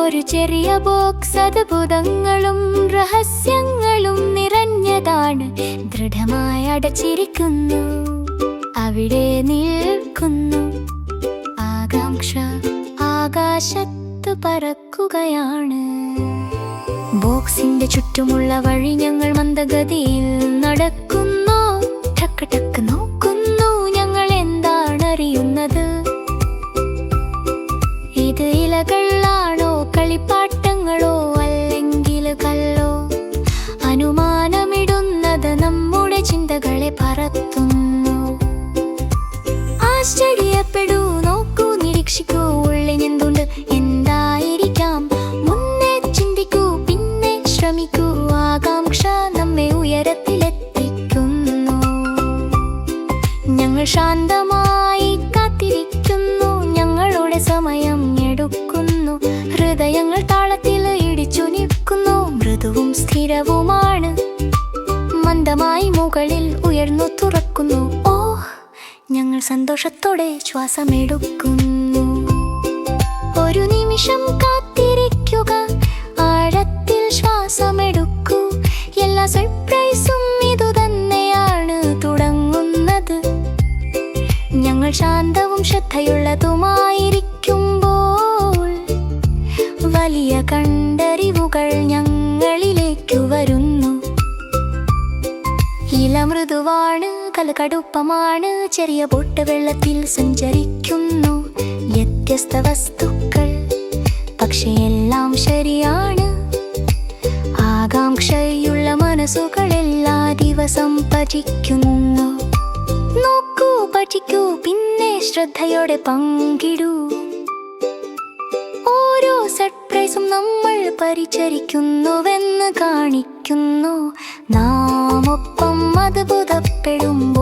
ഒരു ചെറിയ ബോക്സ് അത്ഭുതങ്ങളും രഹസ്യങ്ങളും നിറഞ്ഞതാണ്. ദൃഢമായി അടച്ചിരിക്കുന്നു, അവിടെ നിൽക്കുന്നു ആകാംക്ഷ. ആകാശത്ത് പറക്കുകയാണ്. ബോക്സിന്റെ ചുറ്റുമുള്ള വഴി ഞങ്ങൾ മന്ദഗതിയിൽ നടക്കുന്നു. ടക്ക് ടക്ക് നോക്കുന്നു, ഞങ്ങൾ എന്താണ് അറിയുന്നത്? ഇത് ഇലകളാണോ, കളിപ്പാട്ടങ്ങളോ, അല്ലെങ്കിൽ കല്ലോ? അനുമാനമിടുന്നത് നമ്മുടെ ചിന്തകളെ പറത്തുന്നു. ആശ്ചര്യപ്പെടൂ, നോക്കൂ, നിരീക്ഷിക്കൂ, ഉള്ളിനെന്തുണ്ട്, എന്തായിരിക്കാം? മുന്നേ ചിന്തിക്കൂ, പിന്നെ ശ്രമിക്കൂ. ആകാംക്ഷ നമ്മെ ഉയരത്തിലെത്തിക്കുന്നു. ഞങ്ങൾ ശാന്തമായി കാത്തിരിക്കുന്നു, ഞങ്ങളുടെ സമയം എടുക്കുന്നു. ഹൃദയങ്ങൾ താളത്തിൽ ഇടിച്ചു നിൽക്കുന്നു, മൃദുവും സ്ഥിരവുമാണ്. മന്ദമായി മുകളിൽ ഉയർന്നു തുറക്കുന്നു. ഓ, ഞങ്ങൾ സന്തോഷത്തോടെ ശ്വാസമെടുക്കുന്നു. ഒരു നിമിഷം കാത്തിരിക്കുക, ആഴത്തിൽ ശ്വാസമെടുക്കൂ. എല്ലാ സർപ്രൈസും ഇതുതന്നെയാണ് തുടങ്ങുന്നത്. ഞങ്ങൾ ശാന്തവും ശ്രദ്ധയുള്ളതുമായിരിക്കുമ്പോൾ വലിയ കണ്ടറിവുകൾ ഞങ്ങളിലേക്കു വരുന്നു. ഇല മൃദുവാണ്, കടുപ്പമാണ്. ചെറിയ ബോട്ട് വെള്ളത്തിൽ സഞ്ചരിക്കുന്നു. വ്യത്യസ്ത വസ്തുക്കൾ, പക്ഷെ എല്ലാം ശരിയാണ്. ആകാംക്ഷയുള്ള മനസ്സുകൾ എല്ലാ ദിവസം പഠിക്കുന്നു. നോക്കൂ, പഠിക്കൂ, പിന്നെ ശ്രദ്ധയോടെ പങ്കിടൂ. ഓരോ സർപ്രൈസും നമ്മൾ പരിചരിക്കുന്നുവെന്ന് കാണിക്കുന്നു. നാം ഒപ്പം അത്ഭുതപ്പെടുമ്പോൾ